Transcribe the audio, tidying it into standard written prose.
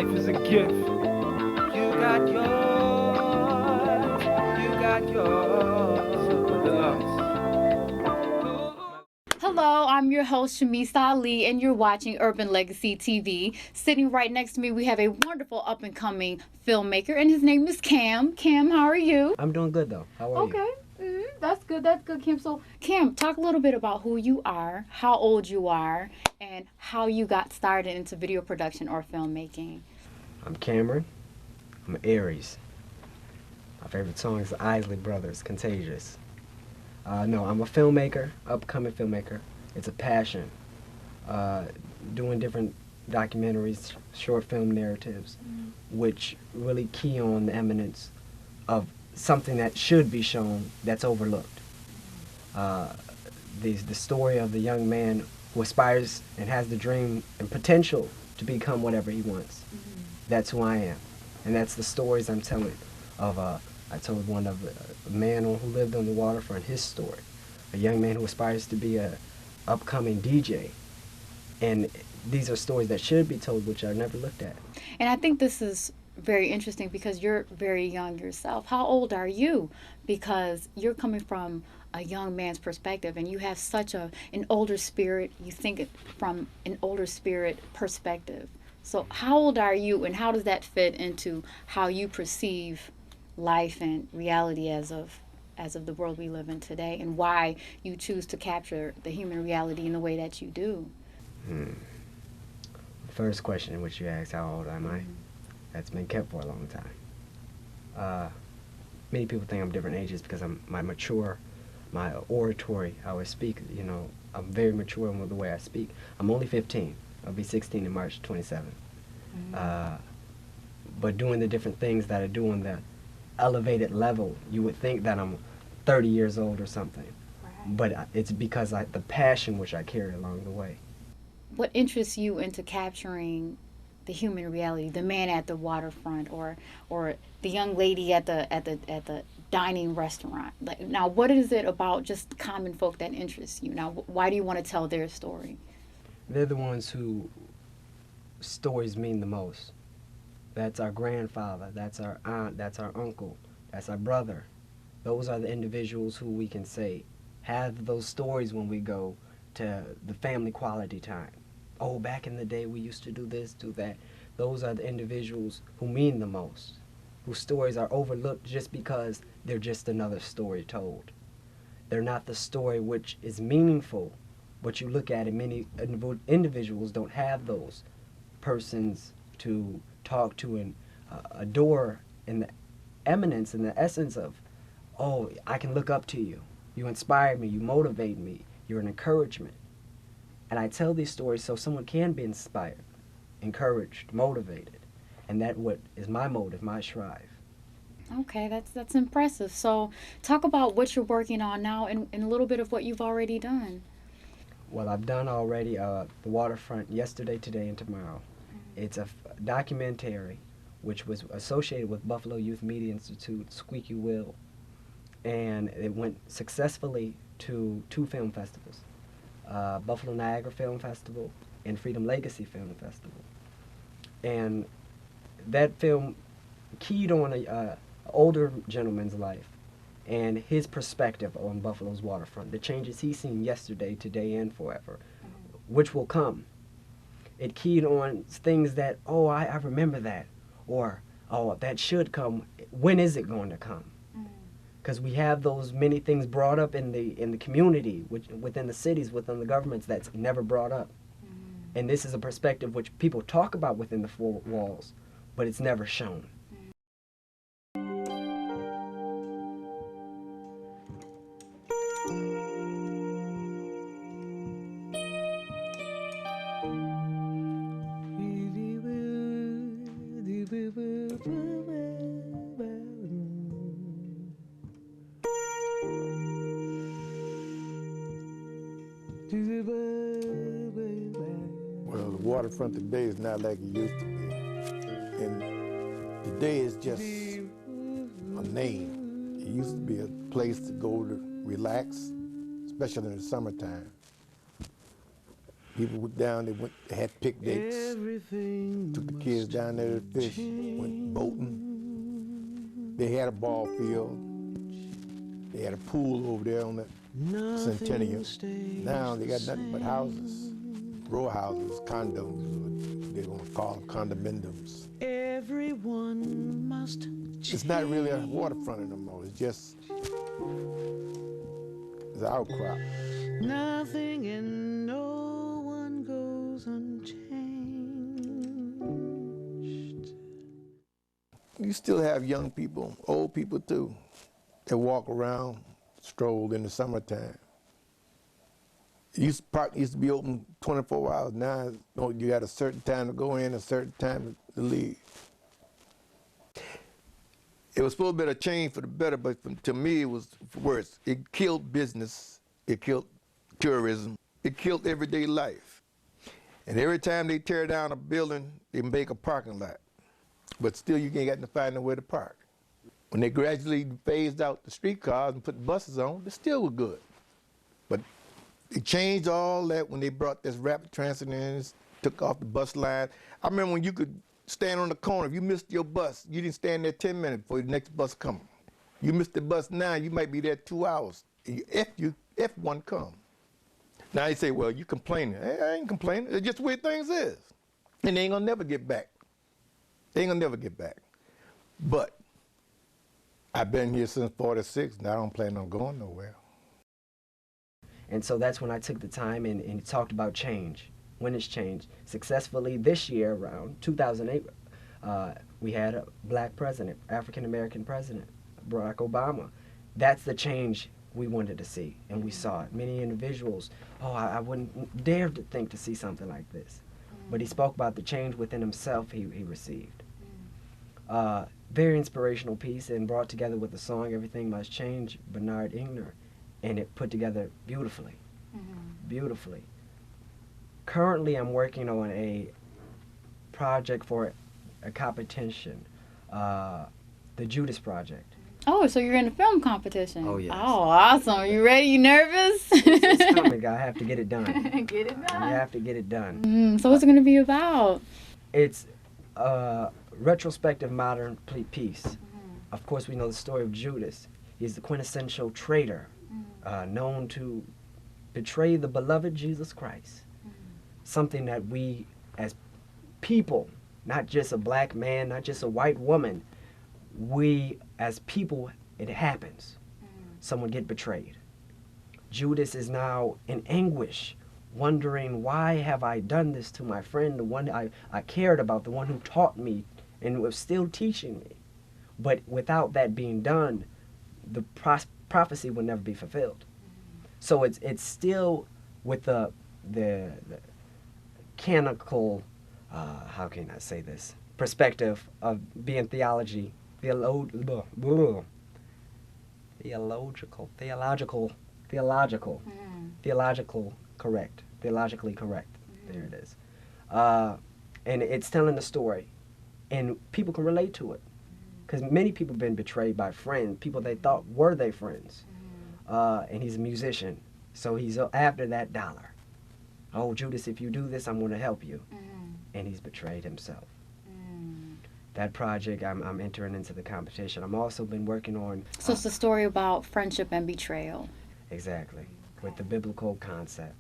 Life is a gift. You got yours, you got yours. With the loss. Hello, I'm your host Shemisa Ali, and you're watching Urban Legacy TV. Sitting right next to me, we have a wonderful up-and-coming filmmaker, and his name is Cam. Cam, how are you? I'm doing good though. How are you? Okay, that's good. That's good, Cam. So, Cam, talk a little bit about who you are, how old you are, and how you got started into video production or filmmaking. I'm Cameron. I'm Aries. My favorite song is the Isley Brothers, Contagious. No, I'm a filmmaker, upcoming filmmaker. It's a passion. Doing different documentaries, short film narratives, which really key on the eminence of something that should be shown that's overlooked. The story of the young man who aspires and has the dream and potential to become whatever he wants. That's who I am. And that's the stories I'm telling of I told one of a man who lived on the waterfront, his story. A young man who aspires to be a upcoming DJ. And these are stories that should be told, which are never looked at. And I think this is very interesting because you're very young yourself. How old are you? Because you're coming from a young man's perspective and you have such an older spirit. You think it from an older spirit perspective. So how old are you, and how does that fit into how you perceive life and reality as of the world we live in today, and why you choose to capture the human reality in the way that you do? First question in which you asked, how old am I? That's been kept for a long time. Many people think I'm different ages because my oratory, how I speak, I'm very mature in the way I speak. I'm only 15. I'll be 16 in March 27th. But doing the different things that I do on the elevated level, you would think that I'm 30 years old or something. Right. But it's because the passion which I carry along the way. What interests you into capturing the human reality, the man at the waterfront, or the young lady at the dining restaurant? Like, now, what is it about just common folk that interests you? Now, why do you want to tell their story? They're the ones who stories mean the most. That's our grandfather, that's our aunt, that's our uncle, that's our brother. Those are the individuals who we can say have those stories when we go to the family quality time. Oh, back in the day we used to do this, do that. Those are the individuals who mean the most, whose stories are overlooked just because they're just another story told. They're not the story which is meaningful, but you look at it, many individuals don't have those persons to talk to and adore in the eminence and the essence of, oh, I can look up to you. You inspire me, you motivate me, you're an encouragement. And I tell these stories so someone can be inspired, encouraged, motivated. And that what is my motive, my strive. Okay, that's impressive. So talk about what you're working on now and a little bit of what you've already done. Well, I've done already the Waterfront yesterday, today, and tomorrow. It's a documentary which was associated with Buffalo Youth Media Institute, Squeaky Will, and it went successfully to 2 film festivals, Buffalo Niagara Film Festival and Freedom Legacy Film Festival. And that film keyed on a older gentleman's life and his perspective on Buffalo's waterfront, the changes he's seen yesterday, today, and forever, which will come. It keyed on things that, oh, I remember that, or, oh, that should come. When is it going to come? Because we have those many things brought up in the community, within the cities, within the governments, that's never brought up. And this is a perspective which people talk about within the 4 walls, but it's never shown. Well, the waterfront today is not like it used to be. And today is just a name. It used to be a place to go to relax, especially in the summertime. People went down, they had picnics, Everything took the kids down there to fish, went boating. They had a ball field. They had a pool over there on the Centennial. Now they got nothing but houses, row houses, condos, they're gonna call them condominiums. Everyone must. It's not really a waterfront anymore, it's just, it's an outcrop. Nothing and no one goes unchanged. You still have young people, old people too, that walk around, stroll in the summertime. Park used to be open 24 hours. Now you got a certain time to go in, a certain time to leave. It was supposed to be a change for the better, but to me it was worse. It killed business, it killed tourism, it killed everyday life. And every time they tear down a building, they make a parking lot. But still you ain't got to find nowhere to park. When they gradually phased out the streetcars and put buses on, they still were good. But they changed all that when they brought this rapid transit in, took off the bus line. I remember when you could stand on the corner. If you missed your bus, you didn't stand there 10 minutes before the next bus come. You missed the bus now, you might be there 2 hours. If one come. Now they say, well, you complaining. Hey, I ain't complaining. It's just the way things is. And they ain't gonna never get back. They ain't gonna never get back. But I've been here since '46, and I don't plan on going nowhere. And so that's when I took the time and talked about change. When it's changed. Successfully this year, around 2008, we had a black president, African-American president, Barack Obama. That's the change we wanted to see, and we saw it. Many individuals, I wouldn't dare to think to see something like this. But he spoke about the change within himself he received. Very inspirational piece, and brought together with the song Everything Must Change, Bernard Igner, and it put together beautifully, beautifully. Currently, I'm working on a project for a competition, the Judas Project. Oh, so you're in a film competition. Oh, yes. Oh, awesome. You ready? You nervous? It's coming. I have to get it done. Get it done. You have to get it done. So what's it going to be about? It's a retrospective modern piece. Of course, we know the story of Judas. He's the quintessential traitor, known to betray the beloved Jesus Christ. Something that we as people, not just a black man, not just a white woman, we as people, it happens. Someone get betrayed. Judas is now in anguish, wondering, why have I done this to my friend, the one I cared about, the one who taught me and was still teaching me. But without that being done, the prophecy will never be fulfilled. So it's still with the canonical, how can I say this, perspective of being theological correct, theologically correct. There it is. And it's telling the story, and people can relate to it, because many people have been betrayed by friends, people they thought were their friends. And he's a musician, so he's after that dollar. Oh, Judas, if you do this, I'm going to help you. And he's betrayed himself. That project, I'm entering into the competition. I'm also been working on... So it's a story about friendship and betrayal. Exactly, with the biblical concept.